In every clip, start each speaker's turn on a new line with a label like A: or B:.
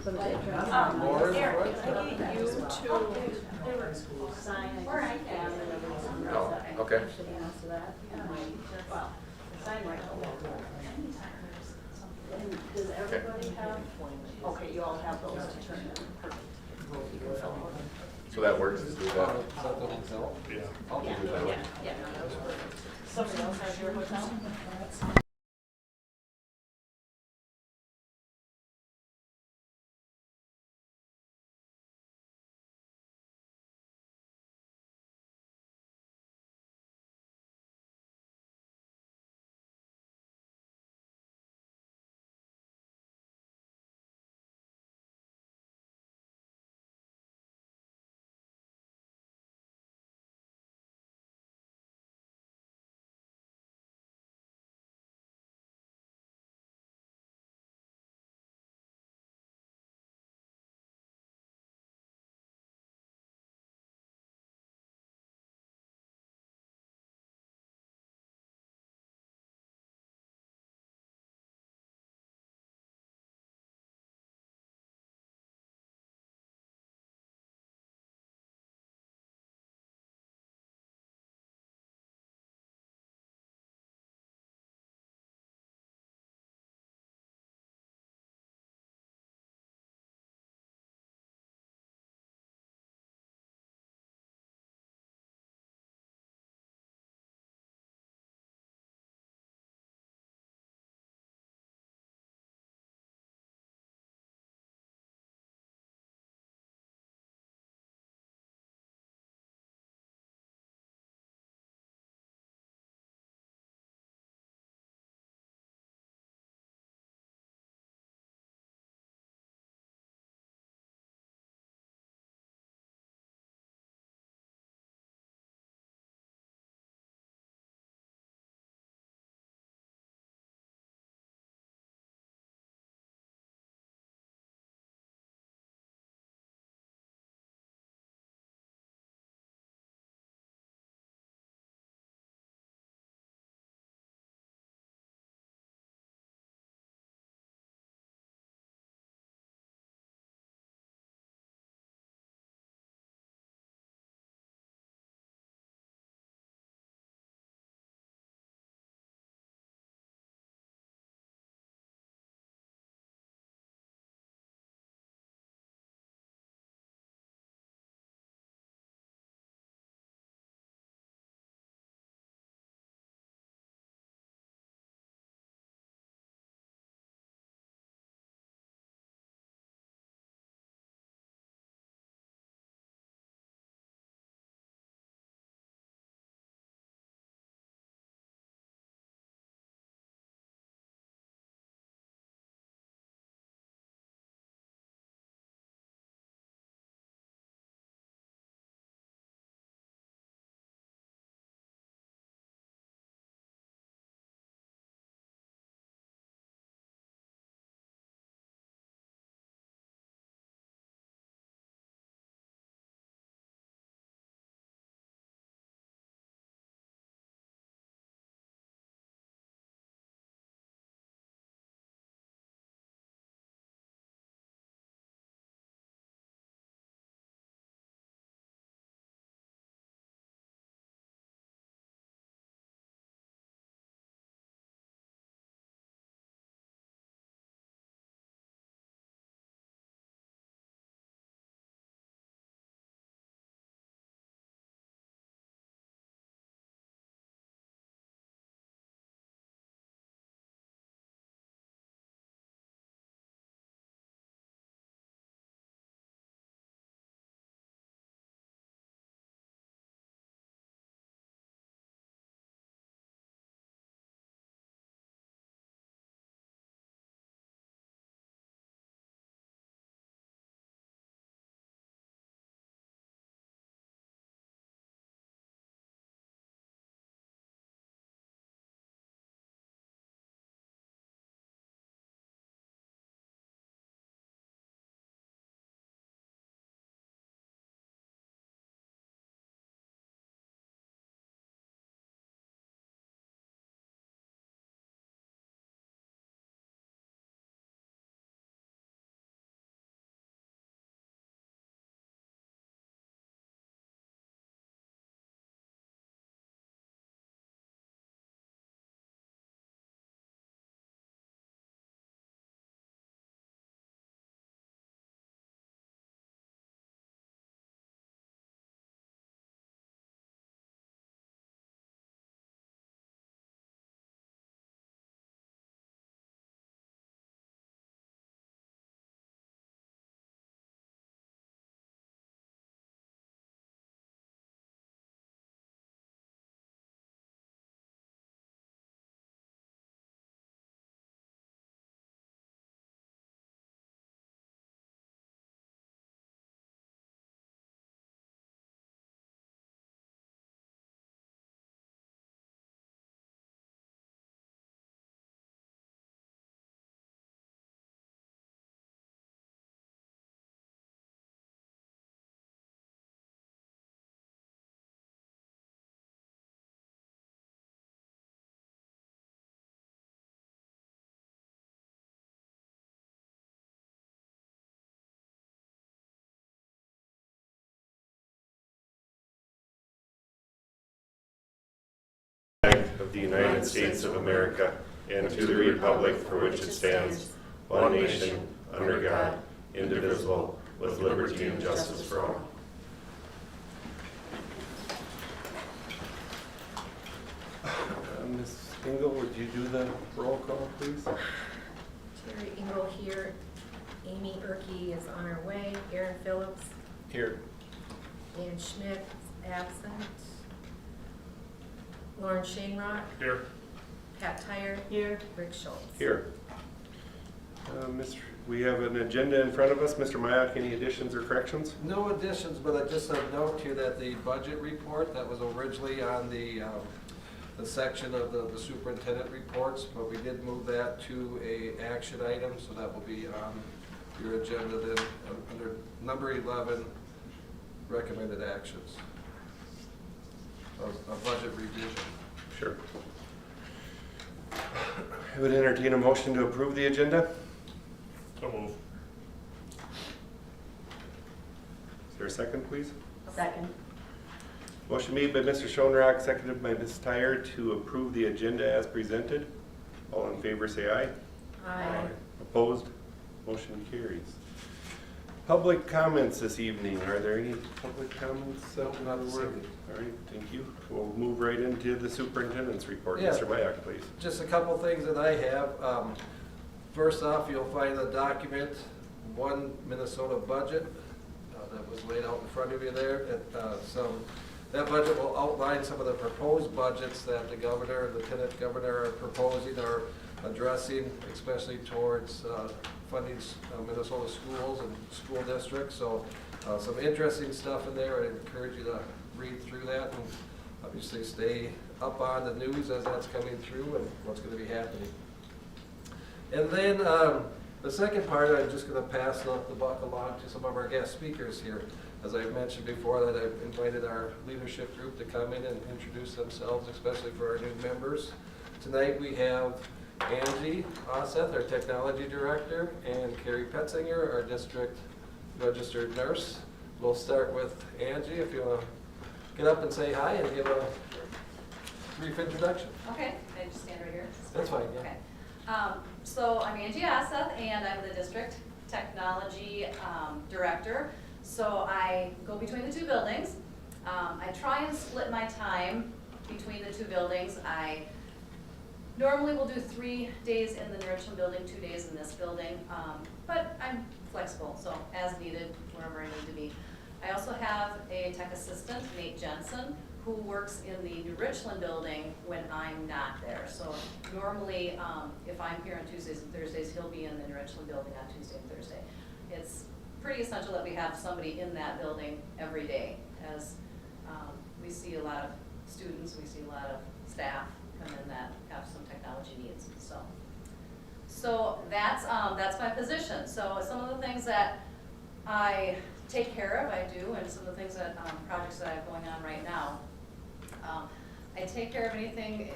A: For the day trip.
B: Eric, can I get you to sign and
C: Oh, okay.
A: Most of that.
B: well, sign right away. And does everybody have, okay, you all have those to turn in, perfect.
C: So that works, do that.
D: Is that the hotel?
C: Yeah.
B: Yeah, yeah, yeah, no, that was perfect. Somebody else has your hotel?
A: the United States of America and to the republic for which it stands, one nation, under God, indivisible, with liberty and justice for all. Ms. Engel, would you do the roll call, please?
D: Terry Engel here. Amy Erke is on her way. Aaron Phillips.
A: Here.
D: Dan Schmidt is absent. Lauren Shanerock.
A: Here.
D: Pat Tyre.
B: Here.
D: Rick Schultz.
A: Here. We have an agenda in front of us. Mr. Mayak, any additions or corrections?
E: No additions, but I just a note here that the budget report that was originally on the section of the superintendent reports, but we did move that to a action item, so that will be on your agenda then under number 11, recommended actions. A budget revision.
A: Sure. I would entertain a motion to approve the agenda.
F: So move.
A: Is there a second, please?
B: Second.
A: Motion made by Mr. Schoenrock, seconded by Ms. Tyre to approve the agenda as presented. All in favor say aye.
D: Aye.
A: Opposed? Motion carries. Public comments this evening. Are there any public comments?
E: Not this evening.
A: All right, thank you. We'll move right into the superintendent's report.
E: Yeah.
A: Mr. Mayak, please.
E: Just a couple things that I have. First off, you'll find the document, one Minnesota budget that was laid out in front of you there. That budget will outline some of the proposed budgets that the governor and lieutenant governor are proposing or addressing, especially towards funding Minnesota schools and school districts. So some interesting stuff in there. I encourage you to read through that and obviously stay up on the news as that's coming through and what's going to be happening. And then the second part, I'm just going to pass the buck along to some of our guest speakers here. As I mentioned before, that I've invited our leadership group to come in and introduce themselves, especially for our new members. Tonight we have Angie Osseth, our technology director, and Carrie Petzinger, our district registered nurse. We'll start with Angie, if you want to get up and say hi and give a brief introduction.
B: Okay, I just stand right here?
E: That's fine, yeah.
B: Okay. So I'm Angie Osseth, and I'm the district technology director. So I go between the two buildings. I try and split my time between the two buildings. I normally will do 3 days in the Richland building, 2 days in this building, but I'm flexible, so as needed, wherever I need to be. I also have a tech assistant, Nate Jensen, who works in the New Richland building when I'm not there. So normally, if I'm here on Tuesdays and Thursdays, he'll be in the New Richland building on Tuesday and Thursday. It's pretty essential that we have somebody in that building every day, as we see a lot of students, we see a lot of staff come in that have some technology needs. So that's my position. So some of the things that I take care of, I do, and some of the things that projects that I have going on right now. I take care of anything.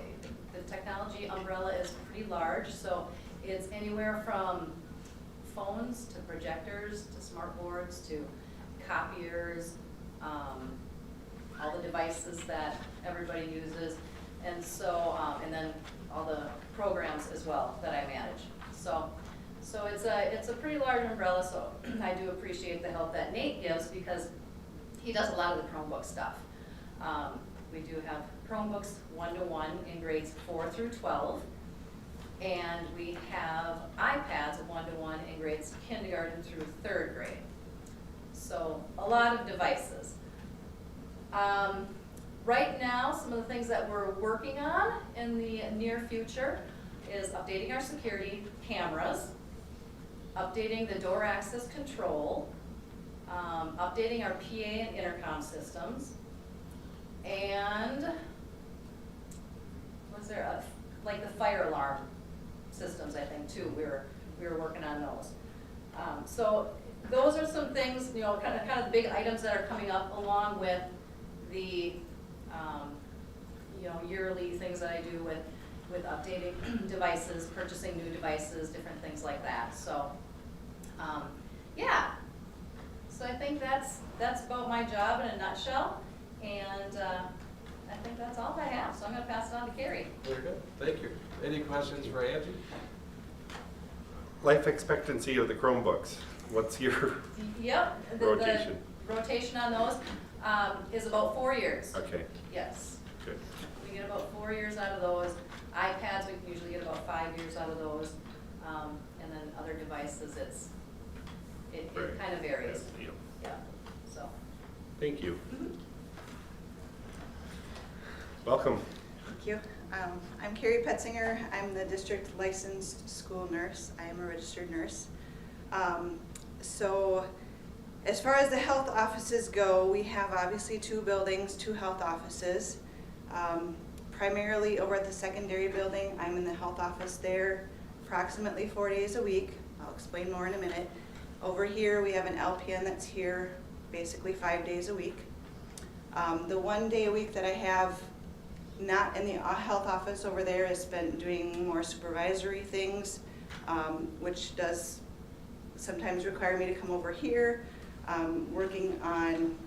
B: The technology umbrella is pretty large, so it's anywhere from phones to projectors to smart boards to copiers, all the devices that everybody uses, and so and then all the programs as well that I manage. So it's a pretty large umbrella. So I do appreciate the help that Nate gives because he does a lot of the Chromebook stuff. We do have Chromebooks 1-to-1 in grades 4 through 12. And we have iPads 1-to-1 in grades kindergarten through 3rd grade. So a lot of devices. Right now, some of the things that we're working on in the near future is updating our security cameras, updating the door access control, updating our PA and intercom systems, and was there like the fire alarm systems, I think, too. We were working on those. So those are some things, you know, kind of the big items that are coming up, along with the you know, yearly things that I do with updating devices, purchasing new devices, different things like that. So yeah. So I think that's about my job in a nutshell. And I think that's all I have, so I'm gonna pass it on to Carrie.
E: Very good, thank you. Any questions for Angie?
A: Life expectancy of the Chromebooks, what's your
B: Yep.
A: rotation?
B: The rotation on those is about 4 years.
A: Okay,
B: Yes.
A: good.
B: We get about 4 years out of those. iPads, we can usually get about 5 years out of those. And then other devices, it
A: Right.
B: kind of varies.
A: Yeah.
B: Yeah, so.
A: Thank you.
B: Mhm.
A: Welcome.
G: Thank you. I'm Carrie Petzinger. I'm the district licensed school nurse. I am a registered nurse. So as far as the health offices go, we have obviously 2 buildings, 2 health offices. Primarily over at the secondary building, I'm in the health office there approximately 4 days a week. I'll explain more in a minute. Over here, we have an LPN that's here basically 5 days a week. The 1 day a week that I have not in the health office over there is spent doing more supervisory things, which does sometimes require me to come over here, working on,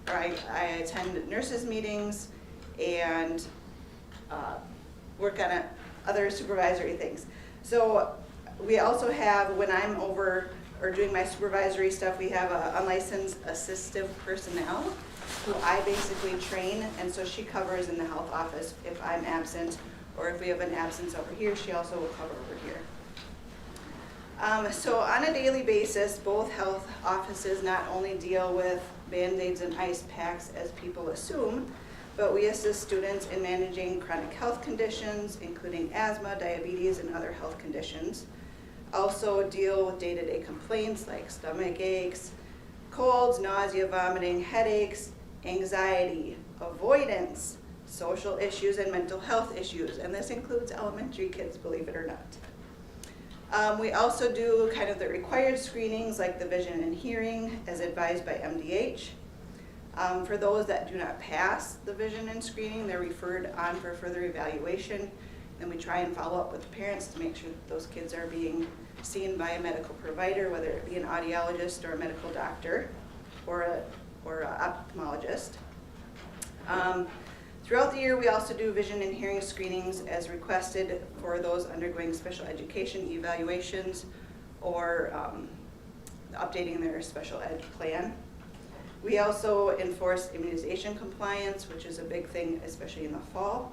G: or I attend nurses meetings and work on other supervisory things. So we also have, when I'm over or doing my supervisory stuff, we have unlicensed assistive personnel who I basically train, and so she covers in the health office if I'm absent, or if we have an absence over here, she also will cover over here. So on a daily basis, both health offices not only deal with Band-Aids and ice packs as people assume, but we assist students in managing chronic health conditions, including asthma, diabetes, and other health conditions. Also deal with day-to-day complaints like stomach aches, colds, nausea, vomiting, headaches, anxiety, avoidance, social issues, and mental health issues. And this includes elementary kids, believe it or not. We also do kind of the required screenings like the vision and hearing as advised by MDH. For those that do not pass the vision and screening, they're referred on for further evaluation. And we try and follow up with the parents to make sure that those kids are being seen by a medical provider, whether it be an audiologist or a medical doctor or an ophthalmologist. Throughout the year, we also do vision and hearing screenings as requested for those undergoing special education evaluations or updating their special ed plan. We also enforce immunization compliance, which is a big thing, especially in the fall,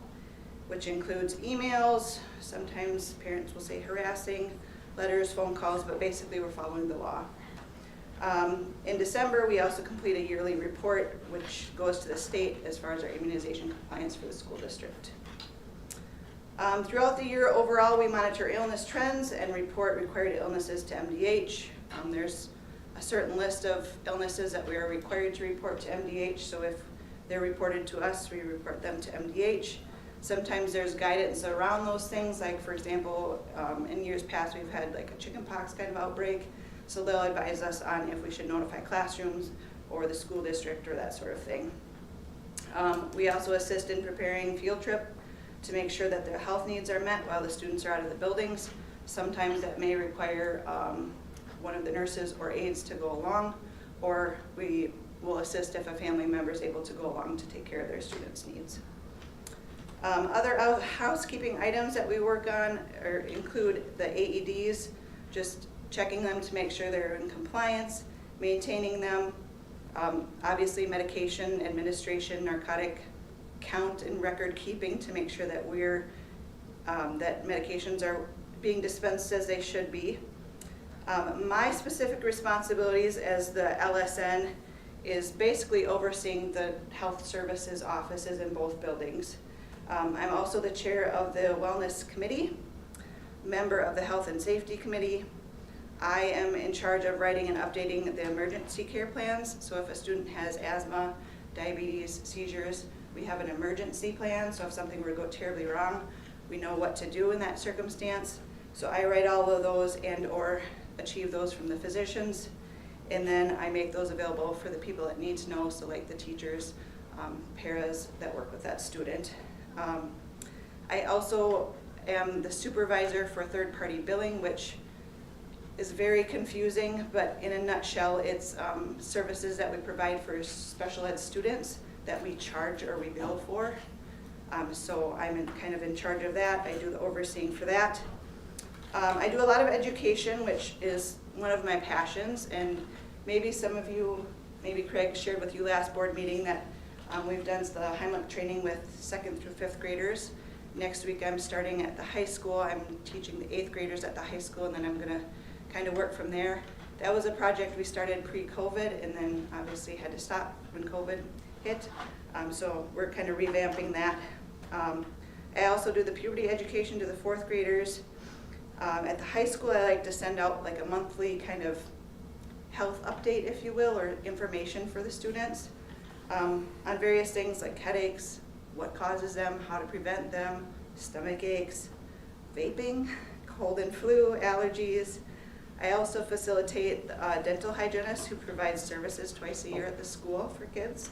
G: which includes emails, sometimes parents will say harassing, letters, phone calls, but basically we're following the law. In December, we also complete a yearly report, which goes to the state as far as our immunization compliance for the school district. Throughout the year, overall, we monitor illness trends and report required illnesses to MDH. There's a certain list of illnesses that we are required to report to MDH, so if they're reported to us, we report them to MDH. Sometimes there's guidance around those things, like for example, in years past we've had like a chickenpox kind of outbreak, so they'll advise us on if we should notify classrooms or the school district or that sort of thing. We also assist in preparing field trip to make sure that their health needs are met while the students are out of the buildings. Sometimes that may require one of the nurses or aides to go along, or we will assist if a family member is able to go along to take care of their students' needs. Other housekeeping items that we work on include the AEDs, just checking them to make sure they're in compliance, maintaining them, obviously medication administration, narcotic count and record keeping to make sure that that medications are being dispensed as they should be. My specific responsibilities as the LSN is basically overseeing the health services offices in both buildings. I'm also the chair of the Wellness Committee, member of the Health and Safety Committee. I am in charge of writing and updating the emergency care plans. So if a student has asthma, diabetes, seizures, we have an emergency plan. So if something were to go terribly wrong, we know what to do in that circumstance. So I write all of those and or achieve those from the physicians. And then I make those available for the people that need to know, so like the teachers, paras that work with that student. I also am the supervisor for third-party billing, which is very confusing, but in a nutshell, it's services that we provide for special ed students that we charge or we bill for. So I'm kind of in charge of that. I do the overseeing for that. I do a lot of education, which is one of my passions, and maybe some of you, maybe Craig shared with you last board meeting that we've done the Heimlich training with 2nd through 5th graders. Next week I'm starting at the high school. I'm teaching the 8th graders at the high school, and then I'm gonna kind of work from there. That was a project we started pre-COVID, and then obviously had to stop when COVID hit. So we're kind of revamping that. I also do the puberty education to the 4th graders. At the high school, I like to send out like a monthly kind of health update, if you will, or information for the students on various things like headaches, what causes them, how to prevent them, stomach aches, vaping, cold and flu, allergies. I also facilitate dental hygienists who provide services twice a year at the school for kids.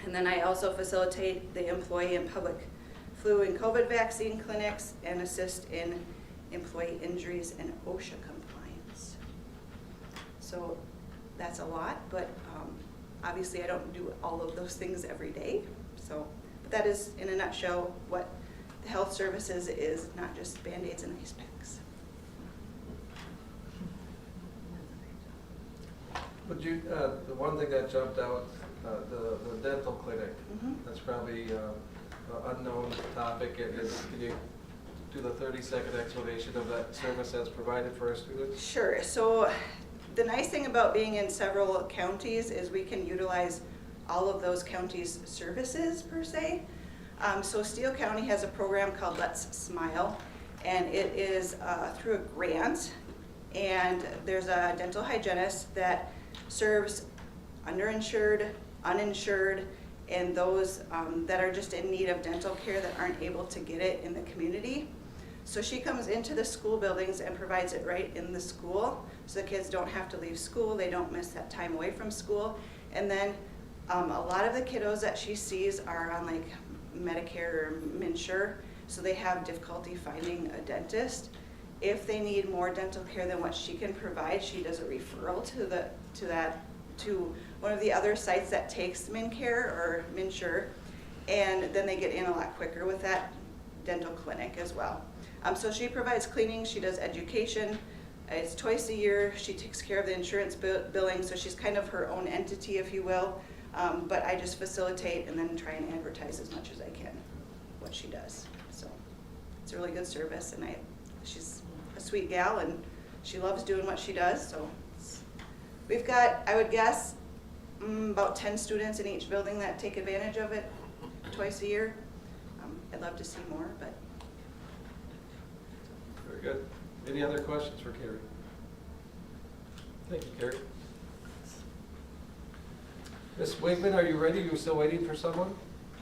G: And then I also facilitate the employee and public flu and COVID vaccine clinics and assist in employee injuries and OSHA compliance. So that's a lot, but obviously I don't do all of those things every day. So but that is, in a nutshell, what the health services is, not just Band-Aids and ice packs.
E: Would you, the one thing that jumped out, the dental clinic,
G: Mhm.
E: that's probably an unknown topic. Can you do the 30-second explanation of that service that's provided for our students?
G: Sure. So the nice thing about being in several counties is we can utilize all of those counties' services per se. So Steele County has a program called Let's Smile, and it is through a grant, and there's a dental hygienist that serves underinsured, uninsured, and those that are just in need of dental care that aren't able to get it in the community. So she comes into the school buildings and provides it right in the school, so the kids don't have to leave school, they don't miss that time away from school. And then a lot of the kiddos that she sees are on like Medicare or MNsure, so they have difficulty finding a dentist. If they need more dental care than what she can provide, she does a referral to one of the other sites that takes MNcare or MNsure, and then they get in a lot quicker with that dental clinic as well. So she provides cleaning, she does education, it's twice a year, she takes care of the insurance billing, so she's kind of her own entity, if you will, but I just facilitate and then try and advertise as much as I can what she does. So it's a really good service, and she's a sweet gal, and she loves doing what she does. So we've got, I would guess, about 10 students in each building that take advantage of it twice a year. I'd love to see more, but.
E: Very good. Any other questions for Carrie? Thank you, Carrie. Ms. Wigman, are you ready? Are you still waiting for someone?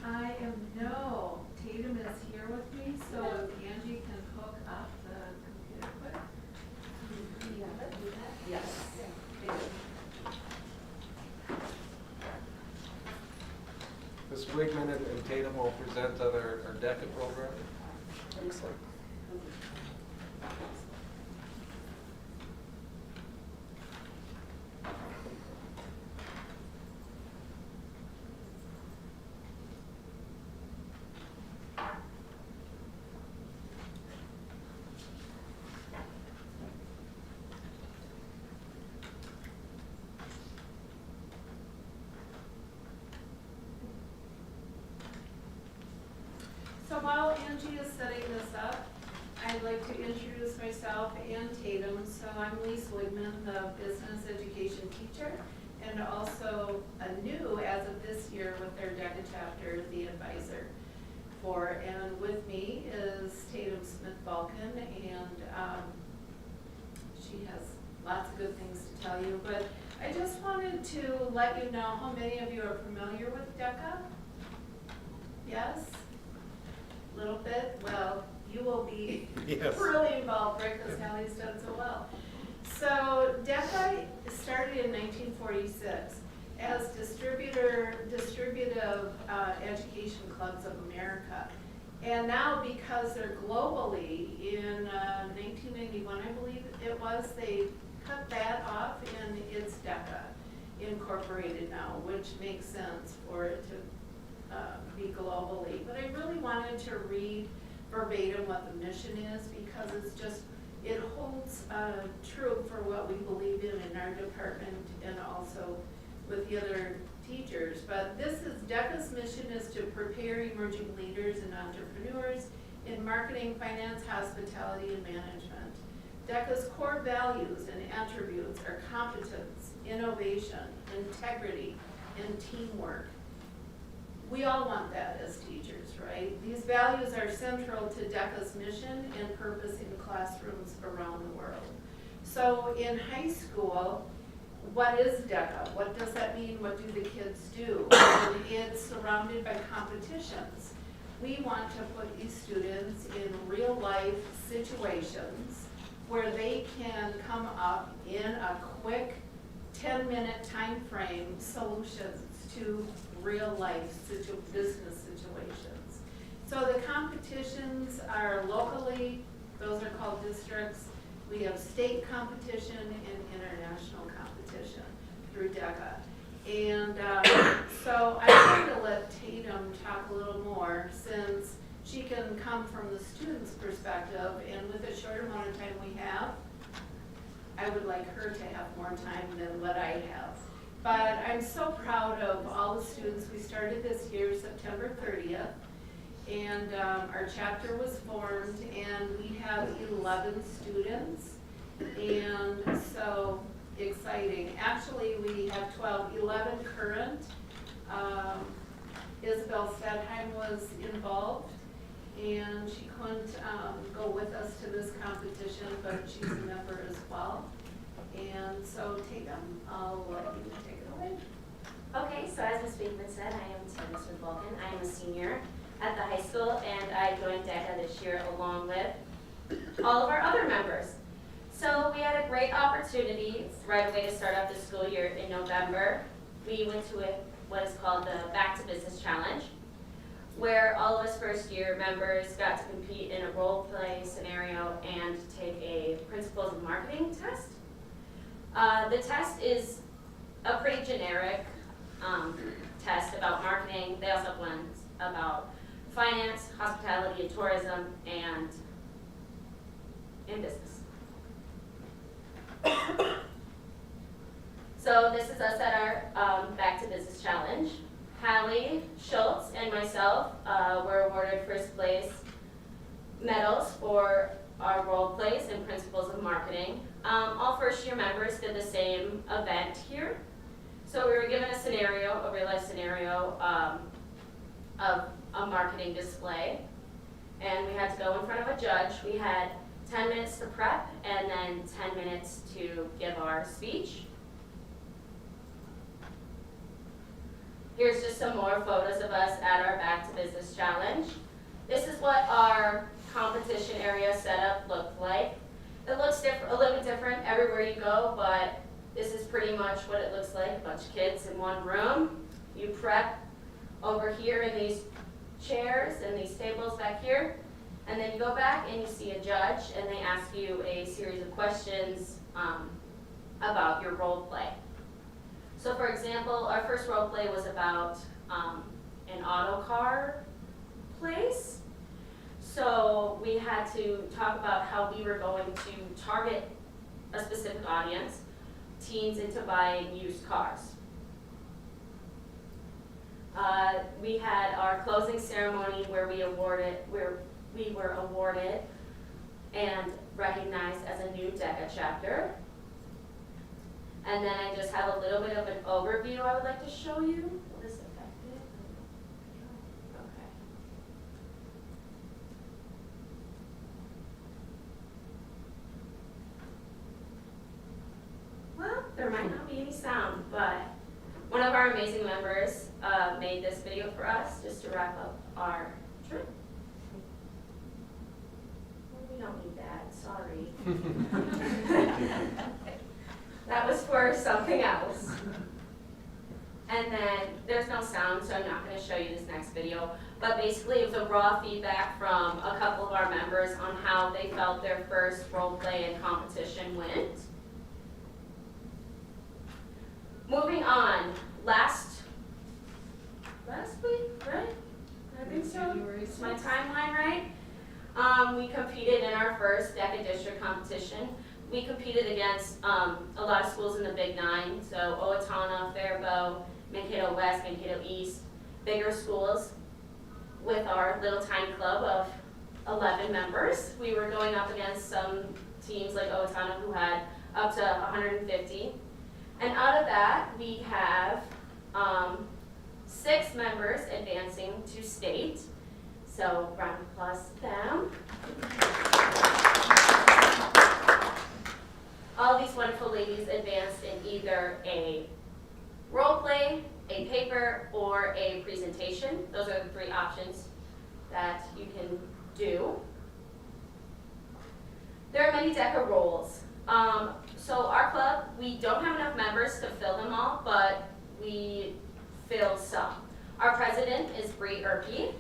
H: I am, no. Tatum is here with me, so if Angie can hook up the computer quick. Yes.
E: Ms. Wigman and Tatum will present on our DECA program.
C: Excellent.
H: So while Angie is setting this up, I'd like to introduce myself and Tatum. So I'm Lise Wigman, the business education teacher, and also a new, as of this year, with their DECA chapter, the advisor for. And with me is Tatum Smith-Balkin, and she has lots of good things to tell you. But I just wanted to let you know how many of you are familiar with DECA? Yes? A little bit? Well, you will be
C: Yes.
H: really involved, right, because Hallie's done so well. So DECA started in 1946 as Distributive Education Clubs of America. And now, because they're globally, in 1991, I believe it was, they cut that off, and it's DECA, Incorporated. incorporated now, which makes sense for it to be globally. But I really wanted to read verbatim what the mission is, because it's just, it holds true for what we believe in our department and also with the other teachers. But this is, DECA's mission is to prepare emerging leaders and entrepreneurs in marketing, finance, hospitality, and management. DECA's core values and attributes are competence, innovation, integrity, and teamwork. We all want that as teachers, right? These values are central to DECA's mission and purpose in classrooms around the world. So in high school, what is DECA? What does that mean? What do the kids do? And it's surrounded by competitions. We want to put these students in real life situations where they can come up in a quick 10-minute time frame solutions to real life business situations. So the competitions are locally, those are called districts. We have state competition and international competition through DECA. And so I'm going to let Tatum talk a little more, since she can come from the student's perspective, and with the short amount of time we have, I would like her to have more time than what I have. But I'm so proud of all the students. We started this year September 30th, and our chapter was formed, and we have 11 students, and so exciting. Actually, we have 11 current. Isabel Stedheim was involved, and she couldn't go with us to this competition, but she's a member as well. And so Tatum, I'll let you take it away.
I: Okay, so as Ms. Bateman said, I am Tatum Smith-Vulcan. I am a senior at the high school, and I joined DECA this year along with all of our other members. So we had a great opportunity right away to start off the school year in November. We went to what is called the Back to Business Challenge, where all of us first year members got to compete in a role play scenario and take a Principles of Marketing test. The test is a pretty generic test about marketing. They also have ones about finance, hospitality, and tourism, and in business. So this is us at our Back to Business Challenge. Hallie Schultz and myself were awarded first place medals for our role plays and Principles of Marketing. All first year members did the same event here. So we were given a scenario, a real life scenario of a marketing display, and we had to go in front of a judge. We had 10 minutes to prep and then 10 minutes to give our speech. Here's just some more photos of us at our Back to Business Challenge. This is what our competition area setup looked like. It looks a little bit different everywhere you go, but this is pretty much what it looks like. A bunch of kids in one room. You prep over here in these chairs and these tables back here, and then you go back and you see a judge, and they ask you a series of questions about your role play. So for example, our first role play was about an auto car place. So we had to talk about how we were going to target a specific audience, teens into buying used cars. We had our closing ceremony where we were awarded and recognized as a new DECA chapter. And then I just have a little bit of an overview I would like to show you. Will this affect it? Okay. Well, there might not be any sound, but one of our amazing members made this video for us just to wrap up our trip. Well, we don't need that, sorry. That was for something else. And then there's no sound, so I'm not going to show you this next video. But basically, it was a raw feedback from a couple of our members on how they felt their first role play and competition went. Moving on, last week, right? I think so.
H: January
I: Is my
H: 6th.
I: timeline right? We competed in our first DECA district competition. We competed against a lot of schools in the Big Nine, so Owatonna, Faribault, Mankato West, Mankato East, bigger schools. With our little tiny club of 11 members, we were going up against some teams like Owatonna who had up to 150. And out of that, we have 6 members advancing to state. So round of applause to them. All these wonderful ladies advanced in either a role play, a paper, or a presentation. Those are the 3 options that you can do. There are many DECA roles. So our club, we don't have enough members to fill them all, but we fill some. Our president is Bree Erke.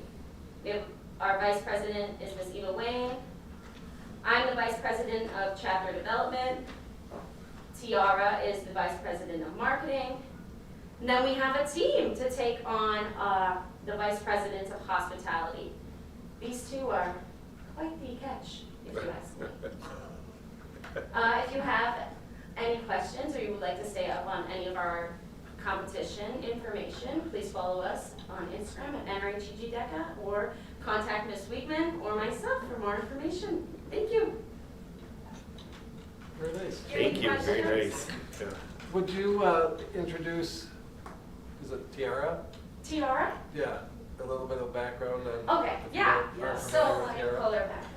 I: Our vice president is Ms. Eva Wayne. I'm the vice president of chapter development. Tiara is the vice president of marketing. And then we have a team to take on the vice president of hospitality. These 2 are quite the catch, if you ask me. If you have any questions or you would like to stay up on any of our competition information, please follow us on Instagram at NRHEG DECA or contact Ms. Weekman or myself for more information. Thank you.
E: Very nice.
A: Thank you, very nice. Yeah.
E: Would you introduce, is it Tiara?
I: Tiara?
E: Yeah, a little bit of background on.
I: Okay,
E: if you
I: yeah.
E: are
I: So
E: familiar with
I: let me
E: Tiara.
I: pull her back up.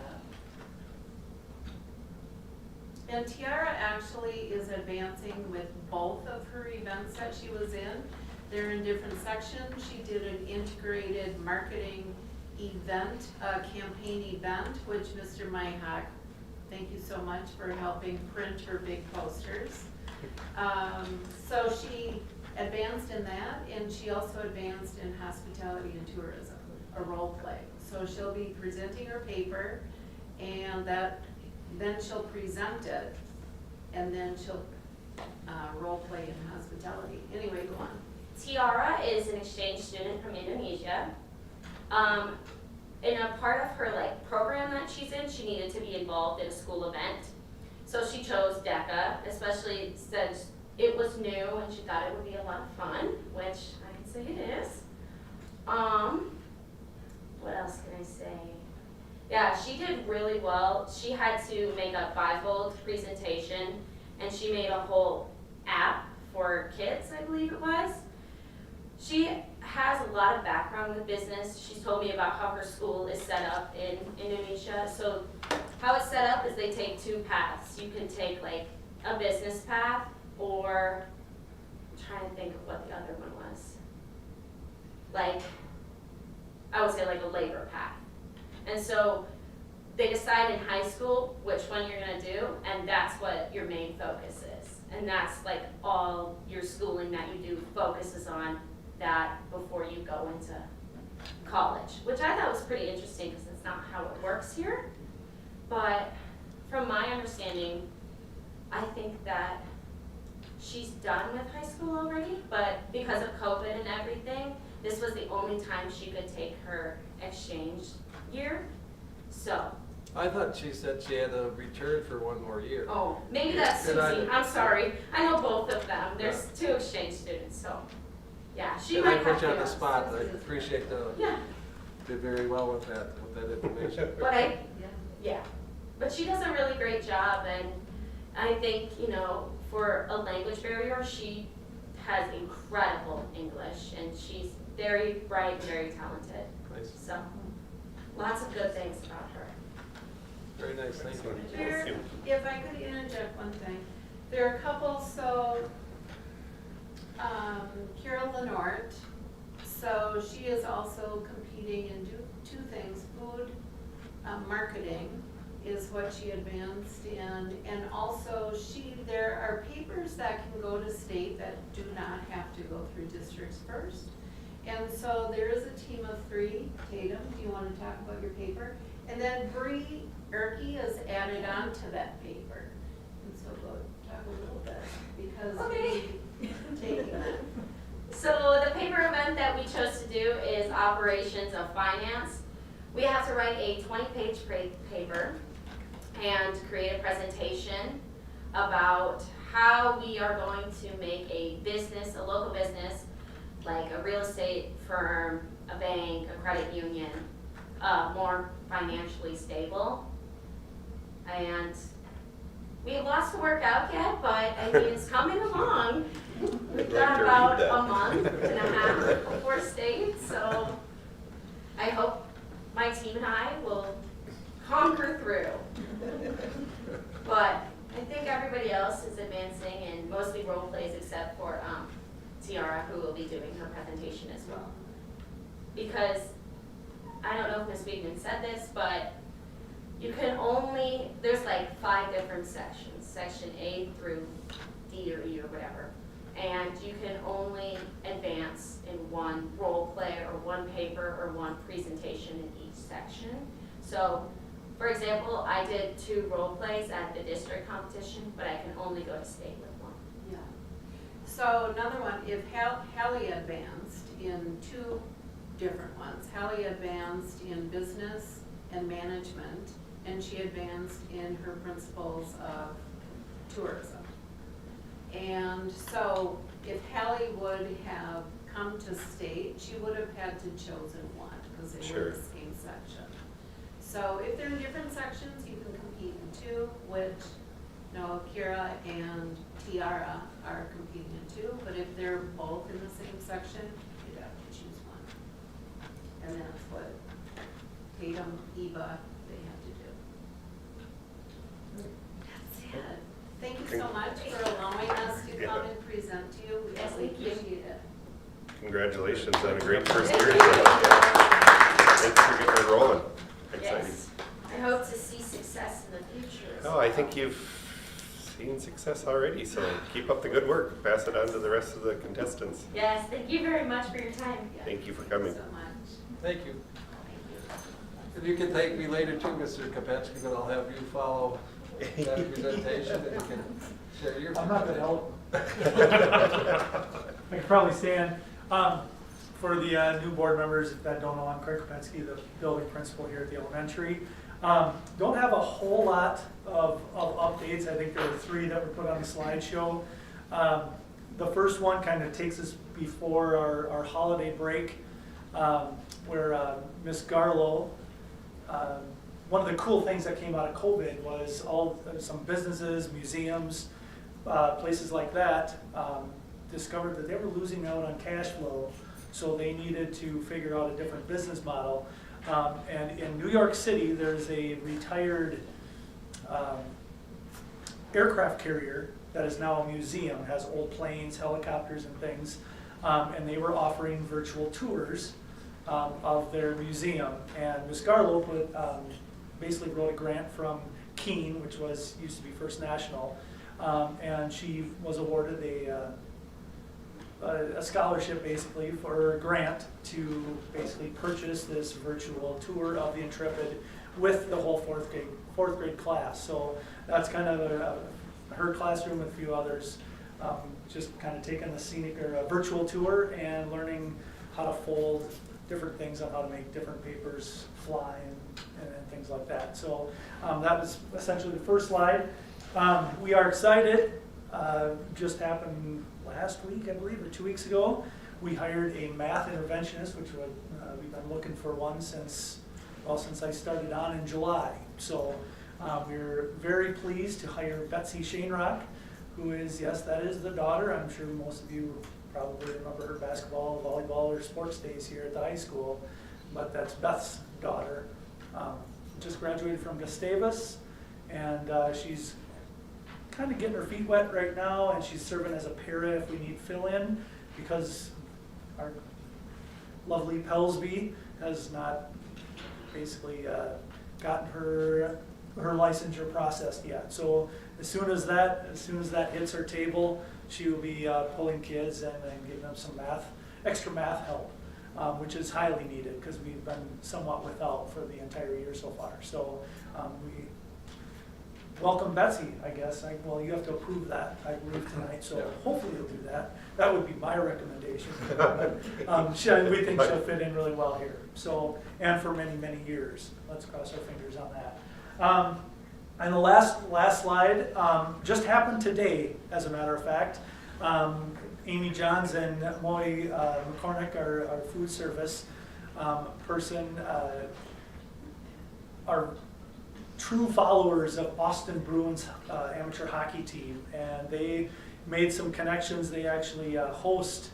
H: And Tiara actually is advancing with both of her events that she was in. They're in different sections. She did an integrated marketing event, campaign event, which Mr. Myhock, thank you so much for helping print her big posters. So she advanced in that, and she also advanced in hospitality and tourism, a role play. So she'll be presenting her paper, and then she'll present it, and then she'll role play in hospitality. Anyway, go on.
I: Tiara is an exchange student from Indonesia. In a part of her program that she's in, she needed to be involved in a school event. So she chose DECA, especially since it was new and she thought it would be a lot of fun, which I can say it is. What else can I say? Yeah, she did really well. She had to make a 5-fold presentation, and she made a whole app for kids, I believe it was. She has a lot of background with business. She's told me about how her school is set up in Indonesia. So how it's set up is they take 2 paths. You can take a business path, or I'm trying to think of what the other one was. I would say a labor path. And so they decide in high school which one you're gonna do, and that's what your main focus is. And that's all your schooling that you do focuses on that before you go into college, which I thought was pretty interesting because that's not how it works here. But from my understanding, I think that she's done with high school already, but because of COVID and everything, this was the only time she could take her exchange year. So.
E: I thought she said she had to return for 1 more year.
I: Oh, maybe that's
E: And
I: Susie. I'm sorry. I know both of them. There's 2 exchange students, so yeah, she
E: And
I: might
E: I
I: have
E: put you on
I: to.
E: the spot, I appreciate
I: Yeah,
E: did very well with that information.
I: but yeah, but she does a really great job, and I think for a language barrier, she has incredible English, and she's very bright, very talented.
E: Nice,
I: So lots of good things about her.
E: very nice, thank you.
H: There, if I could interject one thing, there are a couple, so, Kira Lenort, so she is also competing in 2 things. Food marketing is what she advanced in, and also there are papers that can go to state that do not have to go through districts first. And so there is a team of 3. Tatum, do you want to talk about your paper? And then Bree Erke is added on to that paper. And so go talk a little bit, because
I: Okay.
H: taking
I: So the paper event that we chose to do is operations of finance. We have to write a 20-page paper and create a presentation about how we are going to make a business, a local business, like a real estate firm, a bank, a credit union, more financially stable. And we have lots to work out yet, but I mean, it's coming along. We've got about a month and a half before state, so I hope my team and I will conquer through. But I think everybody else is advancing and mostly role plays except for Tiara, who will be doing her presentation as well. Because, I don't know if Ms. Weedman said this, but you can only, there's like 5 different sections, section A through D or E or whatever. And you can only advance in one role play or one paper or one presentation in each section. So, for example, I did 2 role plays at the district competition, but I can only go to state with 1.
H: Yeah. So another one, if Hallie advanced in 2 different ones. Hallie advanced in business and management, and she advanced in her principles of tourism. And so if Hallie would have come to state, she would have had to chosen one because they were the same section. So if they're in different sections, you can compete in 2, which, you know, Kira and Tiara are competing in 2, but if they're both in the same section, you'd have to choose one. And that's what Tatum, Eva, they had to do. That's it. Thank you so much for allowing us to come and present to you. We
I: Yes,
H: really
I: thank you.
H: appreciate it.
A: Congratulations on a great first year. Thanks for getting it rolling. Exciting.
I: Yes. I hope to see success in the future. as
A: Oh, I
I: well.
A: think you've seen success already, so keep up the good work. Pass it on to the rest of the contestants.
I: Yes, thank you very much for your time.
A: Thank you for coming.
H: So much.
E: Thank you. And you can thank me later too, Mr. Kopetsky, but I'll have you follow that presentation and you can share your.
J: I'm not gonna help. I can probably stand. For the new board members that don't know, I'm Craig Kopetsky, the building principal here at the elementary. Don't have a whole lot of updates. I think there were 3 that were put on the slideshow. The first one kind of takes us before our holiday break, where Miss Garlow, one of the cool things that came out of COVID was some businesses, museums, places like that discovered that they were losing out on cash flow, so they needed to figure out a different business model. And in New York City, there's a retired aircraft carrier that is now a museum, has old planes, helicopters and things, and they were offering virtual tours of their museum. And Ms. Garlow basically wrote a grant from Keene, which used to be First National, and she was awarded a scholarship basically for a grant to basically purchase this virtual tour of the Intrepid with the whole fourth grade class. So that's kind of her classroom with a few others, just kind of taking the scenic or a virtual tour and learning how to fold different things on how to make different papers fly and things like that. So that was essentially the first slide. We are excited. Just happened last week, I believe, or 2 weeks ago. We hired a math interventionist, which we've been looking for one since I started on in July. So we're very pleased to hire Betsy Shanerock, who is, yes, that is the daughter. I'm sure most of you probably remember her basketball, volleyball, or sports days here at the high school, but that's Beth's daughter. Just graduated from Gustavus, and she's kind of getting her feet wet right now, and she's serving as a para if we need fill-in, because our lovely Pelsby has not basically gotten her licensure processed yet. So as soon as that hits her table, she will be pulling kids and giving them some extra math help, which is highly needed because we've been somewhat without for the entire year so far. So we welcome Betsy, I guess. Well, you have to approve that, I believe, tonight, so
E: Yeah.
J: hopefully you'll do that. That would be my recommendation. But, we think she'll fit in really well here, so, and for many, many years. Let's cross our fingers on that. And the last slide just happened today, as a matter of fact. Amy Johns and Moy McCormick, our food service person, are true followers of Austin Bruins amateur hockey team, and they made some connections. They actually host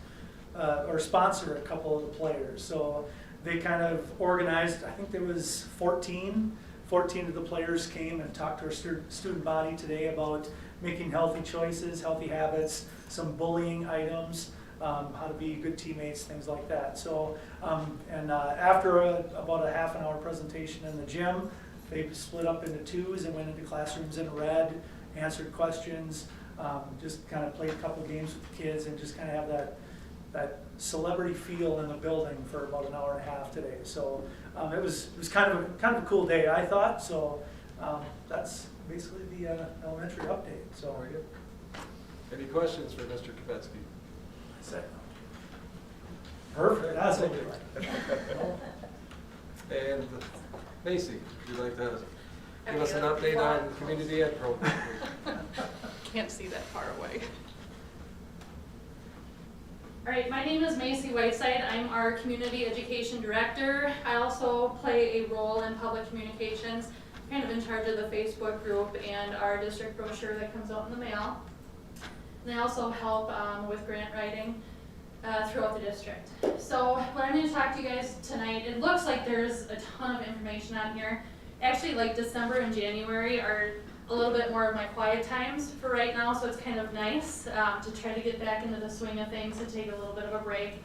J: or sponsor a couple of the players. So they kind of organized, I think there was 14 of the players came and talked to our student body today about making healthy choices, healthy habits, some bullying items, how to be good teammates, things like that. So, after about a half an hour presentation in the gym, they split up into twos and went into classrooms in red, answered questions, just kind of played a couple games with the kids and just kind of have that celebrity feel in the building for about an hour and a half today. So it was kind of a cool day, I thought. So that's basically the elementary update. So
E: Very good. Any questions for Mr. Kubetsky?
J: that's it. Perfect. That's what we like.
E: And Macy, would you like to give us an update on community ed program?
K: Can't see that far away.
L: All right, my name is Macy Whiteside. I'm our Community Education Director. I also play a role in public communications, kind of in charge of the Facebook group and our district brochure that comes out in the mail. And I also help with grant writing throughout the district. So what I'm going to talk to you guys tonight, it looks like there's a ton of information on here. Actually, like December and January are a little bit more of my quiet times for right now, so it's kind of nice to try to get back into the swing of things and take a little bit of a break.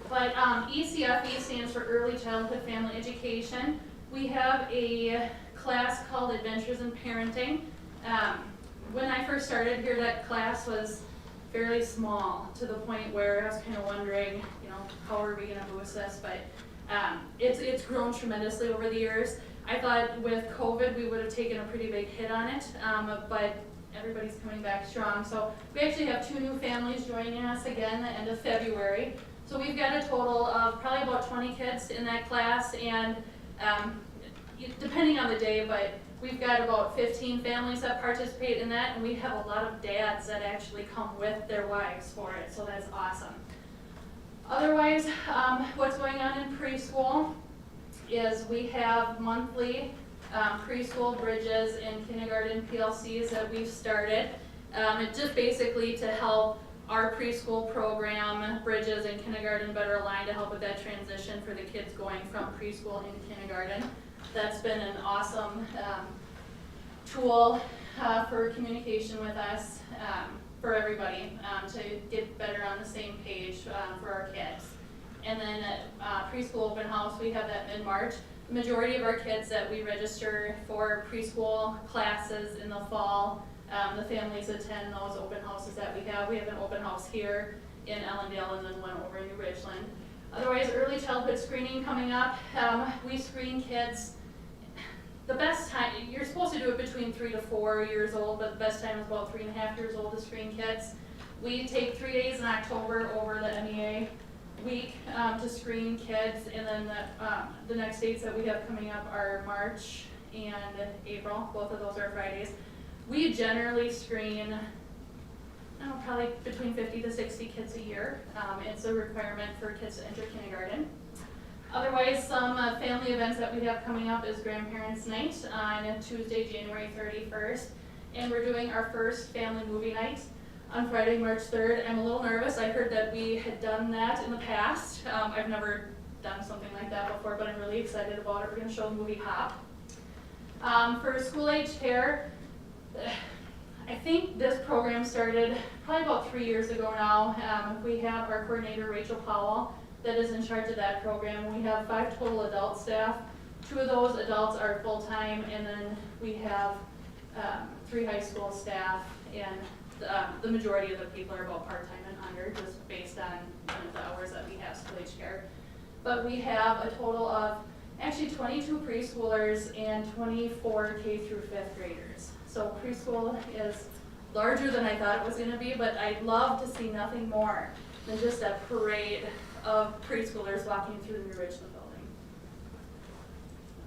L: But ECFE stands for Early Childhood Family Education. We have a class called Adventures in Parenting. When I first started here, that class was fairly small, to the point where I was kind of wondering, how are we going to boost this? But it's grown tremendously over the years. I thought with COVID we would have taken a pretty big hit on it, but everybody's coming back strong. So we actually have 2 new families joining us again the end of February. So we've got a total of probably about 20 kids in that class, and depending on the day, but we've got about 15 families that participate in that, and we have a lot of dads that actually come with their wives for it, so that's awesome. Otherwise, what's going on in preschool is we have monthly preschool bridges and kindergarten PLCs that we've started. It's just basically to help our preschool program, bridges and kindergarten, better align to help with that transition for the kids going from preschool into kindergarten. That's been an awesome tool for communication with us, for everybody, to get better on the same page for our kids. And then preschool open house, we have that mid-March. The majority of our kids that we register for preschool classes in the fall, the families attend those open houses that we have. We have an open house here in Ellendale and then one over in New Richland. Otherwise, early childhood screening coming up. We screen kids. The best time, you're supposed to do it between 3 to 4 years old, but the best time is about 3.5 years old to screen kids. We take 3 days in October over the MEA week to screen kids, and then the next dates that we have coming up are March and April. Both of those are Fridays. We generally screen probably between 50 to 60 kids a year. It's a requirement for kids to enter kindergarten. Otherwise, some family events that we have coming up is Grandparents' Night on Tuesday, January 31st, and we're doing our first family movie night on Friday, March 3rd. I'm a little nervous. I heard that we had done that in the past. I've never done something like that before, but I'm really excited about it. We're going to show the movie Hop. For school-age care, I think this program started probably about 3 years ago now. We have our coordinator, Rachel Powell, that is in charge of that program. We have 5 total adult staff. 2 of those adults are full-time, and then we have 3 high school staff, and the majority of the people are about part-time and under, just based on the hours that we have school-age care. But we have a total of actually 22 preschoolers and 24 K through 5th graders. So preschool is larger than I thought it was gonna be, but I'd love to see nothing more than just a parade of preschoolers walking through the New Richland building.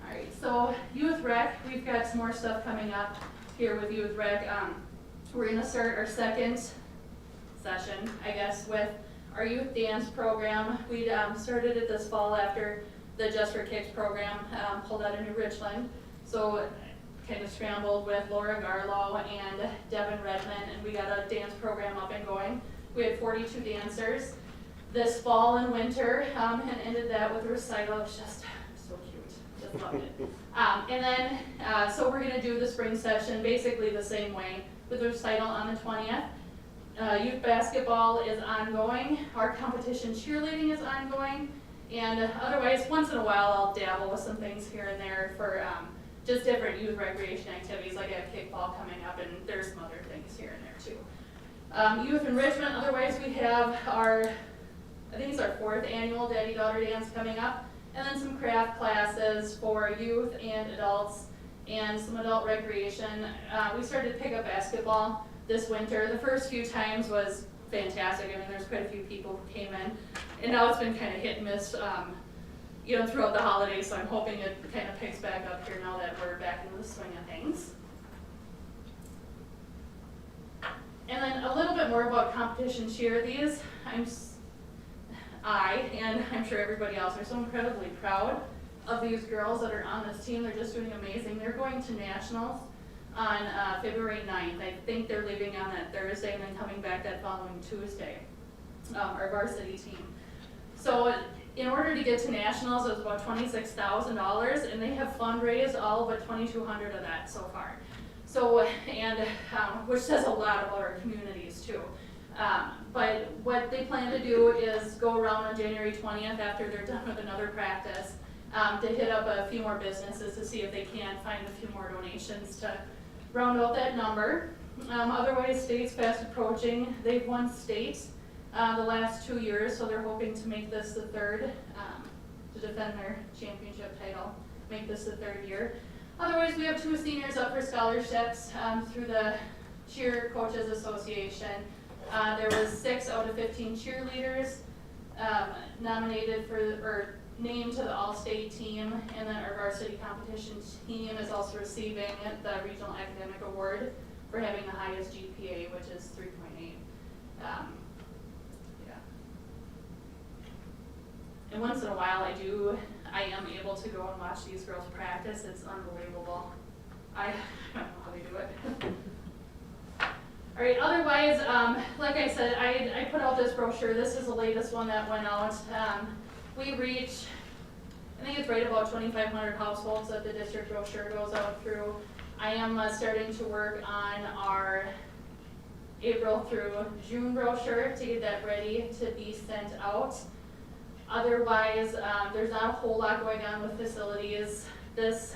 L: All right, so Youth Rec, we've got some more stuff coming up here with Youth Rec. We're gonna start our second session, I guess, with our youth dance program. We started it this fall after the Just for Kicks program pulled out of New Richland. So kind of scrambled with Laura Garlow and Devin Redmond, and we got a dance program up and going. We had 42 dancers this fall and winter, and ended that with a recital. It was just so cute, just loved it. And then, so we're gonna do the spring session basically the same way with the recital on the 20th. Youth basketball is ongoing. Our competition cheerleading is ongoing. And otherwise, once in a while, I'll dabble with some things here and there for just different youth recreation activities, like I have kickball coming up, and there's some other things here and there too. Youth enrichment, otherwise we have our, I think it's our 4th annual Daddy-Daughter Dance coming up, and then some craft classes for youth and adults, and some adult recreation. We started pickup basketball this winter. The first few times was fantastic. I mean, there's quite a few people who came in, and now it's been kind of hit and miss, throughout the holidays, so I'm hoping it kind of picks back up here now that we're back into the swing of things. And then a little bit more about competition cheer. These, and I'm sure everybody else are so incredibly proud of these girls that are on this team. They're just doing amazing. They're going to nationals on February 9th. I think they're leaving on that Thursday and then coming back that following Tuesday, our varsity team. So in order to get to nationals, it was about $26,000, and they have fundraised all but $2,200 of that so far. So, and which says a lot about our communities too. But what they plan to do is go around on January 20th after they're done with another practice to hit up a few more businesses to see if they can't find a few more donations to round out that number. Otherwise, state's fast approaching. They've won state the last 2 years, so they're hoping to make this the 3rd, to defend their championship title, make this the 3rd year. Otherwise, we have 2 seniors up for scholarships through the Cheer Coaches Association. There was 6 out of 15 cheerleaders nominated for, or named to the All-State team, and then our varsity competition team is also receiving the Regional Academic Award for having the highest GPA, which is 3.8. And once in a while, I am able to go and watch these girls practice. It's unbelievable. I don't know how they do it. All right, otherwise, like I said, I put out this brochure. This is the latest one that went out. We reach, I think it's right about 2,500 households that the district brochure goes out through. I am starting to work on our April through June brochure to get that ready to be sent out. Otherwise, there's not a whole lot going on with facilities. This,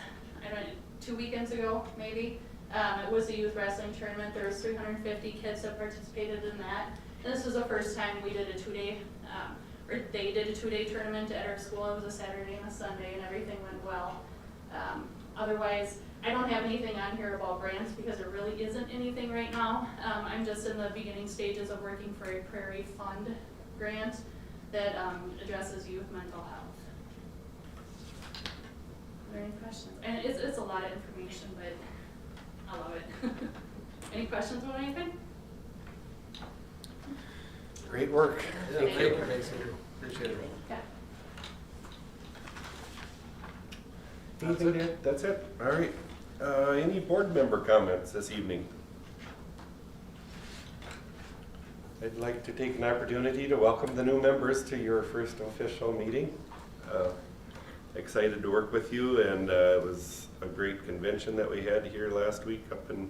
L: 2 weekends ago, maybe, it was a youth wrestling tournament. There was 350 kids that participated in that. And this was the first time we did a 2-day, or they did a 2-day tournament at our school. It was a Saturday and a Sunday, and everything went well. Otherwise, I don't have anything on here about grants because there really isn't anything right now. I'm just in the beginning stages of working for a Prairie Fund grant that addresses youth mental health. Are there any questions? And it's a lot of information, but I love it. Any questions about anything?
C: Great work.
E: Yeah,
C: Thank you.
E: Mason. Appreciate it.
L: Okay.
A: Anything there? That's it? All right. Any board member comments this evening? I'd like to take an opportunity to welcome the new members to your first official meeting. Excited to work with you, and it was a great convention that we had here last week up in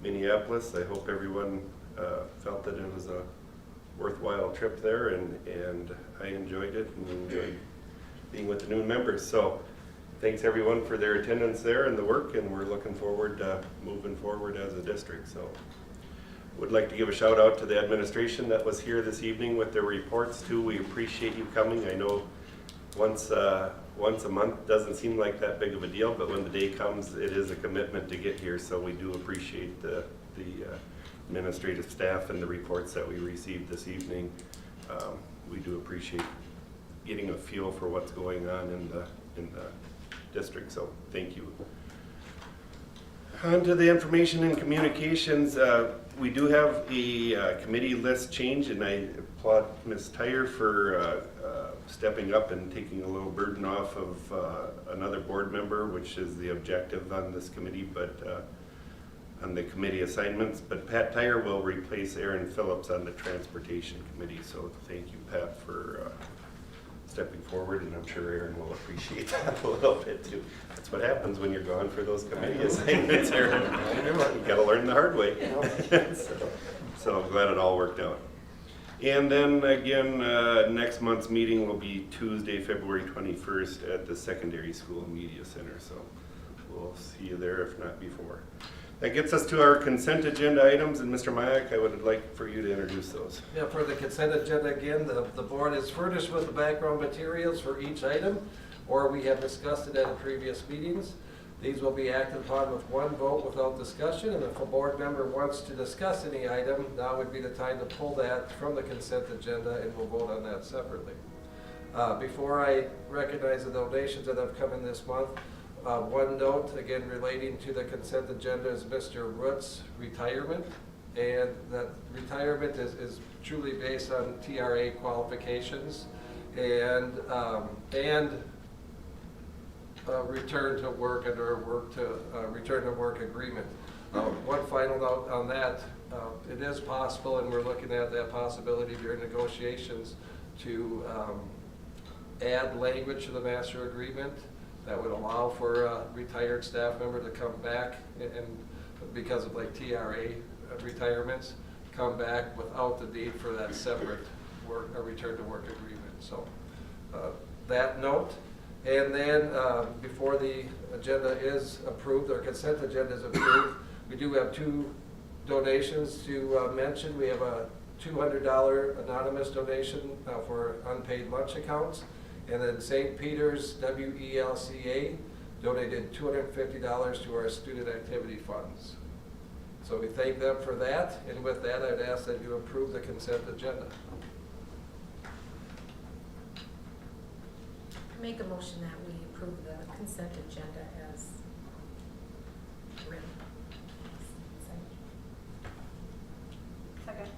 A: Minneapolis. I hope everyone felt that it was a worthwhile trip there, and I enjoyed it and enjoyed being with the new members. So thanks everyone for their attendance there and the work, and we're looking forward to moving forward as a district. So would like to give a shout out to the administration that was here this evening with their reports too. We appreciate you coming. I know once a month doesn't seem like that big of a deal, but when the day comes, it is a commitment to get here. So we do appreciate the administrative staff and the reports that we received this evening. We do appreciate getting a feel for what's going on in the district. So thank you. On to the information and communications. We do have a committee list change, and I applaud Ms. Tyre for stepping up and taking a little burden off of another board member, which is the objective on this committee, but on the committee assignments. But Pat Tyre will replace Aaron Phillips on the transportation committee. So thank you, Pat, for stepping forward, and I'm sure Aaron will appreciate that a little bit too. That's what happens when you're gone for those committee assignments, Aaron. You gotta learn the hard way. So I'm glad it all worked out. And then again, next month's meeting will be Tuesday, February 21st at the Secondary School Media Center. So we'll see you there, if not before. That gets us to our consent agenda items, and Mr. Mayak, I would like for you to introduce those.
E: Yeah, for the consent agenda, again, the board is furnished with the background materials for each item, or we have discussed it at previous meetings. These will be acted upon with one vote without discussion, and if a board member wants to discuss any item, now would be the time to pull that from the consent agenda, and we'll vote on that separately. Before I recognize the donations that have come in this month, one note, again, relating to the consent agenda is Mr. Root's retirement. And that retirement is truly based on TRA qualifications and return to work under a return to work agreement. One final note on that, it is possible, and we're looking at that possibility during negotiations, to add language to the master agreement that would allow for a retired staff member to come back and because of like TRA retirements, come back without the need for that separate return to work agreement. So that note. And then before the agenda is approved, our consent agenda is approved, we do have two donations to mention. We have a $200 anonymous donation for unpaid lunch accounts. And then St. Peter's WELCA donated $250 to our student activity funds. So we thank them for that. And with that, I'd ask that you approve the consent agenda.
D: Make a motion that we approve the consent agenda as written.
G: Second.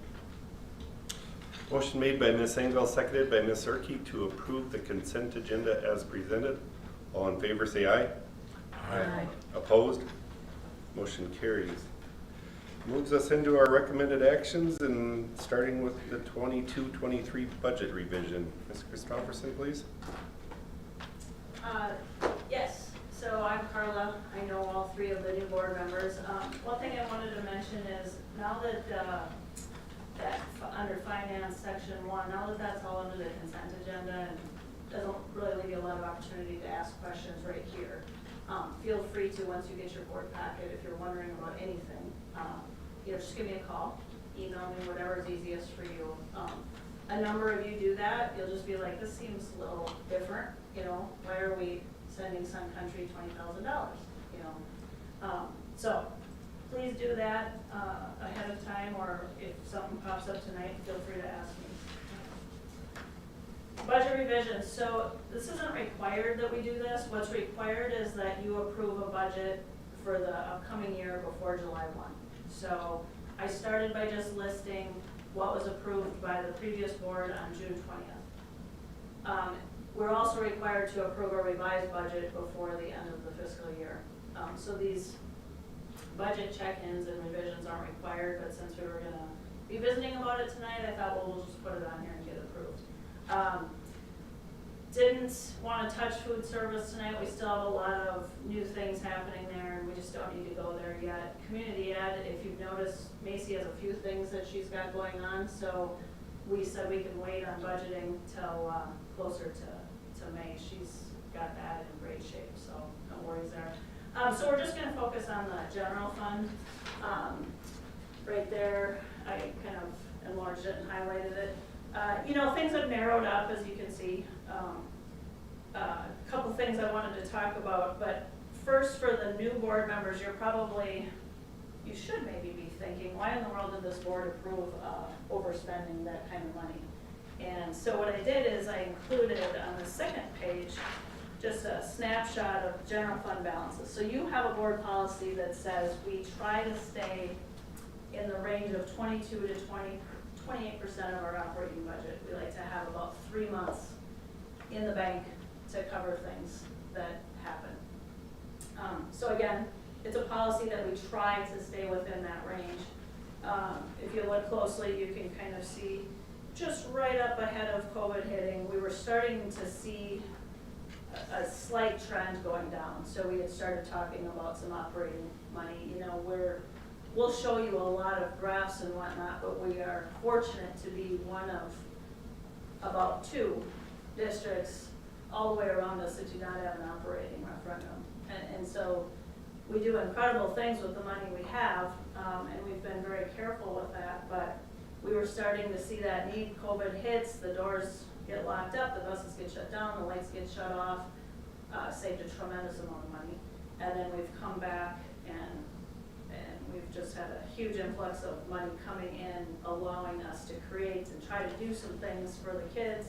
A: Motion made by Ms. Engel, seconded by Ms. Urke to approve the consent agenda as presented. All in favor say aye.
D: Aye.
A: Opposed? Motion carries. Moves us into our recommended actions, and starting with the 22-23 budget revision. Ms. Christopherson, please.
H: Yes, so I'm Carla. I know all three of the new board members. One thing I wanted to mention is now that under finance section 1, now that that's all under the consent agenda and doesn't really leave you a lot of opportunity to ask questions right here. Feel free to, once you get your board packet, if you're wondering about anything, just give me a call, email me, whatever is easiest for you. A number of you do that, you'll just be like, this seems a little different, why are we sending Sun Country $20,000, so please do that ahead of time, or if something pops up tonight, feel free to ask me. Budget revisions, so this isn't required that we do this. What's required is that you approve a budget for the upcoming year before July 1. So I started by just listing what was approved by the previous board on June 20th. We're also required to approve a revised budget before the end of the fiscal year. So these budget check-ins and revisions aren't required, but since we were going to be visiting about it tonight, I thought, well, we'll just put it on here and get it approved. Didn't want to touch food service tonight. We still have a lot of new things happening there, and we just don't need to go there yet. Community ed, if you've noticed, Macy has a few things that she's got going on, so we said we can wait on budgeting till closer to May. She's got that in great shape, so no worries there. So we're just going to focus on the general fund. Right there, I kind of enlarged it and highlighted it. Things have narrowed up, as you can see.
L: a couple things I wanted to talk about, but first for the new board members, you should maybe be thinking, why in the world did this board approve overspending that kind of money? And so what I did is I included on the second page just a snapshot of general fund balances. So you have a board policy that says we try to stay in the range of 22 to 28% of our operating budget. We like to have about 3 months in the bank to cover things that happen. So again, it's a policy that we try to stay within that range. If you look closely, you can kind of see just right up ahead of COVID hitting, we were starting to see a slight trend going down. So we had started talking about some operating money. You know, we'll show you a lot of graphs and whatnot, but we are fortunate to be one of about 2 districts all the way around us that do not have an operating referendum. And so we do incredible things with the money we have, and we've been very careful with that, but we were starting to see that need. COVID hits, the doors get locked up, the buses get shut down, the lights get shut off, saved a tremendous amount of money. And then we've come back and we've just had a huge influx of money coming in, allowing us to create and try to do some things for the kids.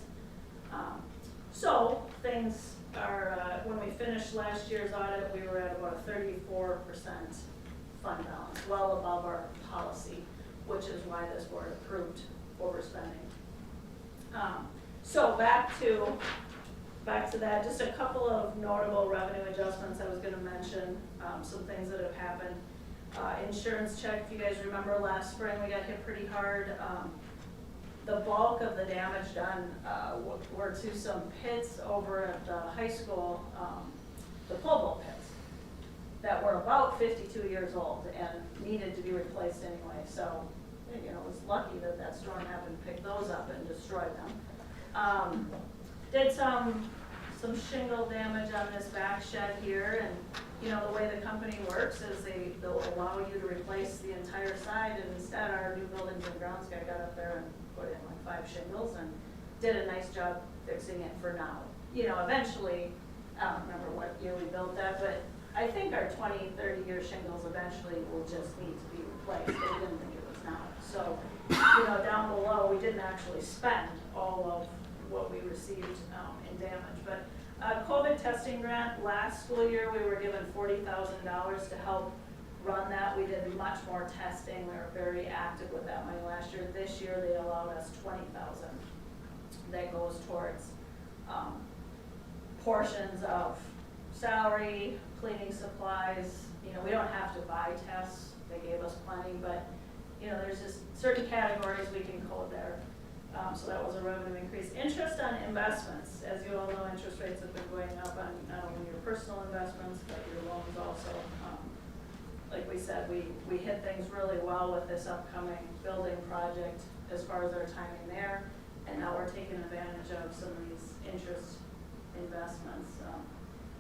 L: So things are, when we finished last year's audit, we were at about a 34% fund balance, well above our policy, which is why this board approved overspending. So back to that, just a couple of notable revenue adjustments I was going to mention, some things that have happened. Insurance check, if you guys remember last spring we got hit pretty hard. The bulk of the damage done were to some pits over at the high school, the pole vault pits, that were about 52 years old and needed to be replaced anyway. So, you know, it was lucky that that storm happened to pick those up and destroy them. Did some shingle damage on this back shed here, and you know, the way the company works is they'll allow you to replace the entire side, and instead our new buildings and grounds guy got up there and put in like 5 shingles and did a nice job fixing it for now. You know, eventually, I don't remember what year we built that, but I think our 20, 30-year shingles eventually will just need to be replaced. They didn't think it was now. So, you know, down below, we didn't actually spend all of what we received in damage. But COVID testing grant, last school year we were given $40,000 to help run that. We did much more testing. We were very active with that money last year. This year they allowed us $20,000 that goes towards portions of salary, cleaning supplies. You know, we don't have to buy tests. They gave us plenty, but you know, there's just certain categories we can code there. So that was a revenue increase. Interest on investments. As you all know, interest rates have been going up on not only your personal investments, but your loans also. Like we said, we hit things really well with this upcoming building project as far as our timing there. And now we're taking advantage of some of these interest investments.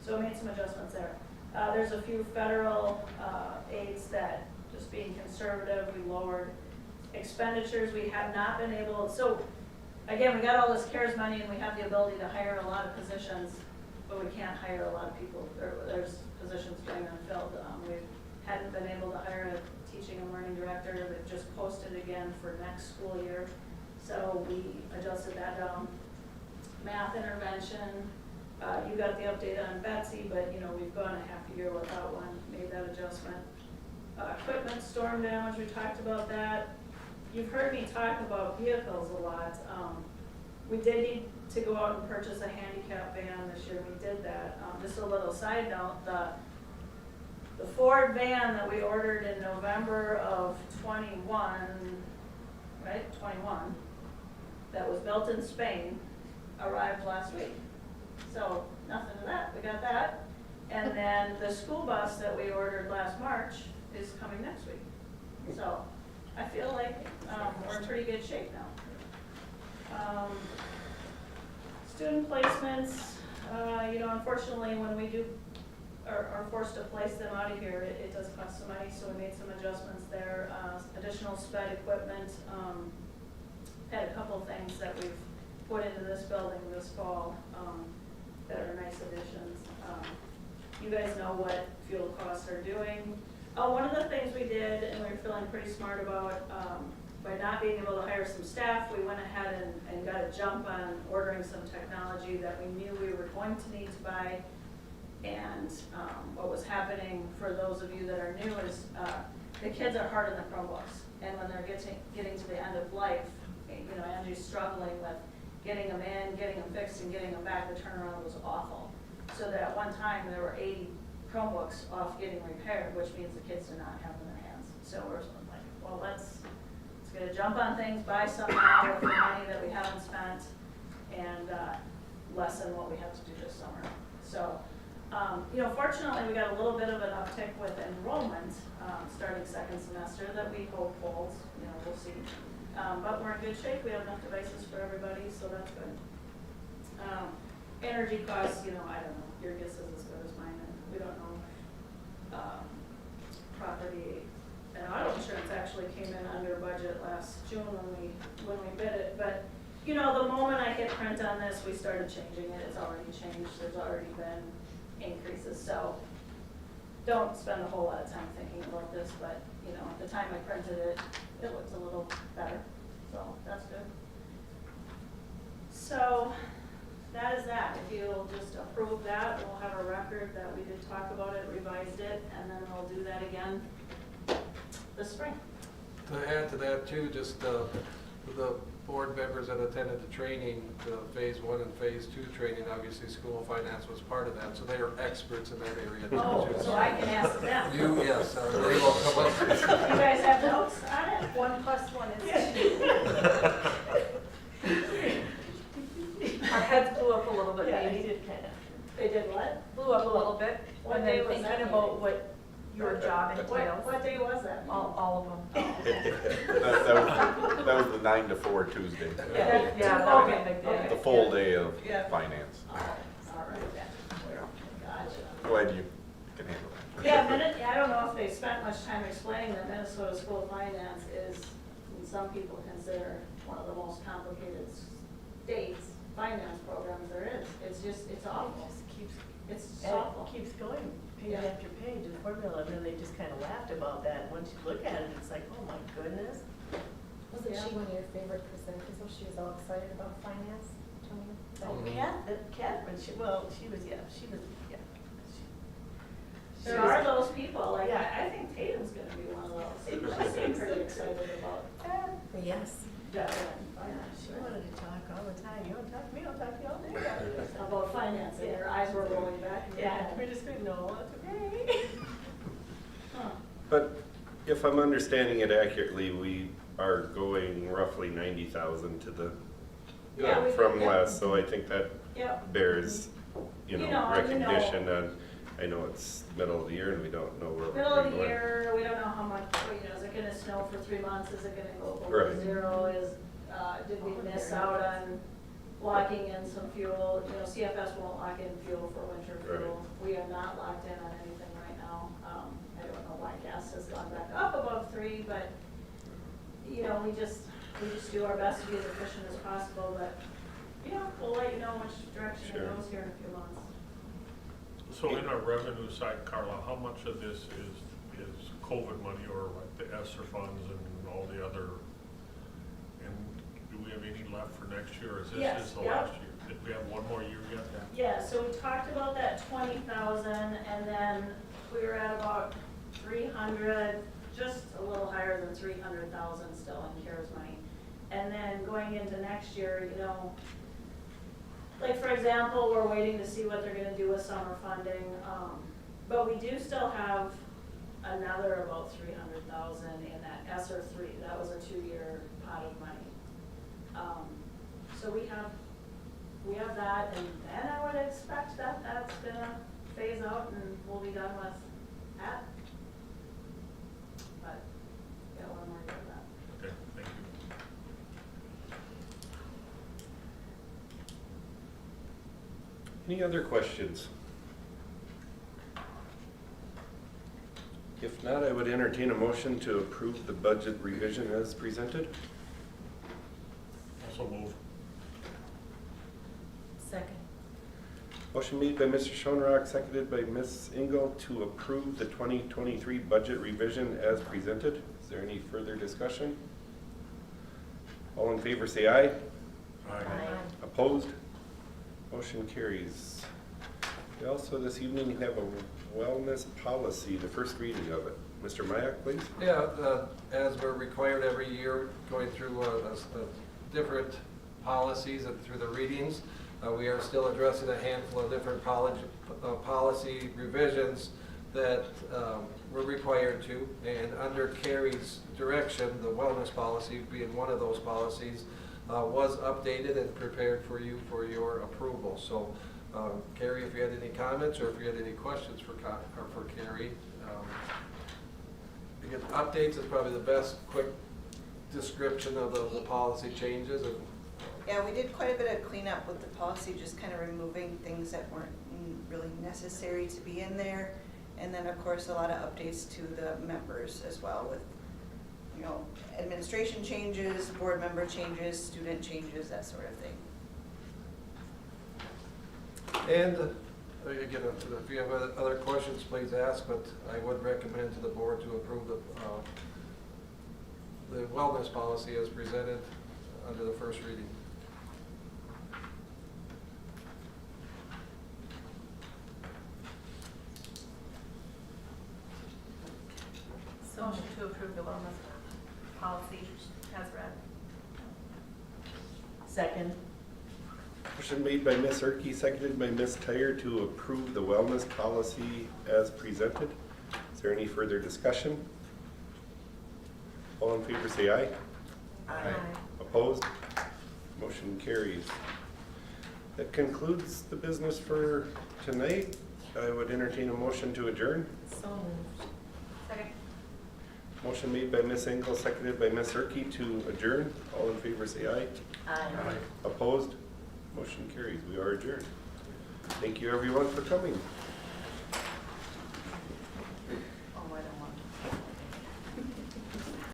L: So we made some adjustments there. There's a few federal aids that, just being conservative, we lowered. Expenditures, we have not been able, so again, we got all this CARES money and we have the ability to hire a lot of positions, but we can't hire a lot of people. There's positions going unfilled. We hadn't been able to hire a teaching and learning director. They've just posted again for next school year. So we adjusted that down. Math intervention, you got the update on Betsy, but you know, we've gone a half a year without one, made that adjustment. Equipment, storm damage, we talked about that. You've heard me talk about vehicles a lot. We did need to go out and purchase a handicap van this year. We did that. Just a little side note, the Ford van that we ordered in November of 21, right, 21, that was built in Spain, arrived last week. So nothing to that, we got that. And then the school bus that we ordered last March is coming next week. So I feel like we're in pretty good shape now. Student placements, you know, unfortunately when we are forced to place them out of here, it does cost some money, so we made some adjustments there. Additional sped equipment, had a couple things that we've put into this building this fall.
H: that are nice additions. You guys know what fuel costs are doing. One of the things we did, and we were feeling pretty smart about, by not being able to hire some staff, we went ahead and got a jump on ordering some technology that we knew we were going to need to buy. And what was happening, for those of you that are new, is the kids are hard on the Chromebooks. And when they're getting to the end of life, you know, Angie's struggling with getting them in, getting them fixed, and getting them back. The turnaround was awful. So that at one time, there were 80 Chromebooks off getting repaired, which means the kids did not have them in their hands. So we're like, well, let's get a jump on things, buy some now with the money that we haven't spent, and lessen what we have to do this summer. So, you know, fortunately, we got a little bit of an uptick with enrollment starting second semester that we hope holds. You know, we'll see. But we're in good shape. We have enough devices for everybody, so that's good. Energy costs, you know, I don't know. Your guess is as good as mine, and we don't know. Property and auto insurance actually came in under budget last June when we bid it. But you know, the moment I hit print on this, we started changing it. It's already changed. There's already been increases. So don't spend a whole lot of time thinking about this. But you know, at the time I printed it, it looks a little better. So that's good. So that is that. If you'll just approve that, we'll have a record that we did talk about it, revised it, and then we'll do that again this spring.
E: To add to that too, just the board members that attended the training, the phase 1 and phase 2 training, obviously school of finance was part of that, so they are experts in that area.
H: Oh,
E: too.
H: so I can ask them.
E: You, yes, they will come up.
H: You guys have notes on it?
D: 1 + 1 is 2. Our heads blew up a little bit,
H: Yeah,
D: maybe.
H: they did kind of. They did what?
D: Blew up a little bit.
H: What
D: And
H: day
D: then
H: was that
D: thinking
H: meeting?
D: about what your job entails.
H: What day was that?
D: All of them.
C: That was the 9 to 4 Tuesday.
D: Yeah, that would be a big
H: Okay.
D: day.
C: The full day of
H: Yeah.
C: finance.
H: Oh, all right. Gotcha.
C: Glad you can handle that.
H: Yeah, I don't know if they spent much time explaining that Minnesota School of Finance is, and some people consider, one of the most complicated states finance programs there is. It's just, it's awful. It's awful.
M: Keeps going, page
H: Yeah.
M: after page, the formula, and then they just kind of laughed about that. And once you look at it, it's like, oh my goodness.
D: Wasn't
H: Yeah.
D: she one of your favorite presenters? So she was all excited about finance, Tony?
M: Oh, Catherine, she was, yeah. She
H: There
M: was-
H: are those people, like,
M: Yeah.
H: I think Tatum's gonna be one of those. She seemed pretty excited about
D: Yes.
H: that
M: Yeah, she wanted to talk all the time. You want to talk to me, I'll talk to you all day.
H: about finance, and her eyes were rolling back. in her
M: Yeah,
H: head.
M: we're just going, no, it's okay.
H: Huh.
A: But if I'm understanding it accurately, we are going roughly 90,000 to the,
H: Yeah, we-
A: from
H: yeah.
A: last, so I think that
H: Yep.
A: bears,
H: You know,
A: recognition on, I know it's middle of the year and we don't know where we're
H: Middle of the
A: going.
H: year, we don't know how much, you know, is it gonna snow for 3 months, is it gonna go below
A: Right.
H: 0, did we miss out on locking in some fuel? You know, CFS won't lock in fuel for winter fuel. We are not locked in on anything right now. I don't know why gas has gone back up above 3, but, you know, we just do our best to be as efficient as possible, but, you know, we'll let you know which direction
A: Sure.
H: it goes here in a few months.
F: So in our revenue side, Carla, how much of this is COVID money or like the ESSER funds and all the other? And do we have any left for next year, or is this
H: Yes,
F: just the
H: yeah.
F: last year? Did we have one more year yet?
H: Yeah, so we talked about that 20,000, and then we were at about 300, just a little higher than 300,000 still in CARES money. And then going into next year, you know, like for example, we're waiting to see what they're gonna do with summer funding, but we do still have another about 300,000 in that ESSER 3. That was a 2-year pot of money. So we have that, and then I would expect that that's gonna phase out and we'll be done with that. But, yeah, one more year of that.
F: Okay, thank you.
A: Any other questions? If not, I would entertain a motion to approve the budget revision as presented.
F: Also move.
D: Second.
A: Motion made by Mr. Schoenrock, seconded by Ms. Engel to approve the 2023 budget revision as presented. Is there any further discussion? All in favor say aye. Opposed? Motion carries. We also this evening have a wellness policy, the first reading of it. Mr. Mayak, please.
E: Yeah, as we're required every year, going through different policies and through the readings, we are still addressing a handful of different policy revisions that we're required to. And under Carrie's direction, the wellness policy being one of those policies, was updated and prepared for you for your approval. So, Carrie, if you had any comments or if you had any questions for Carrie, again, updates is probably the best quick description of the policy changes. And
G: Yeah, we did quite a bit of cleanup with the policy, just kind of removing things that weren't really necessary to be in there. And then, of course, a lot of updates to the members as well with, you know, administration changes, board member changes, student changes, that sort of thing.
E: And again, if you have other questions, please ask, but I would recommend to the board to approve the wellness policy as presented under the first reading.
M: So motion to approve the wellness policy as read. Second.
A: Motion made by Ms. Erke, seconded by Ms. Tyer to approve the wellness policy as presented. Is there any further discussion? All in favor say aye.
M: Aye.
A: Opposed? Motion carries. That concludes the business for tonight. I would entertain a motion to adjourn.
M: So moved.
B: Second.
A: Motion made by Ms. Engel, seconded by Ms. Erke to adjourn. All in favor say aye.
M: Aye.
A: Opposed? Motion carries. We are adjourned. Thank you everyone for coming.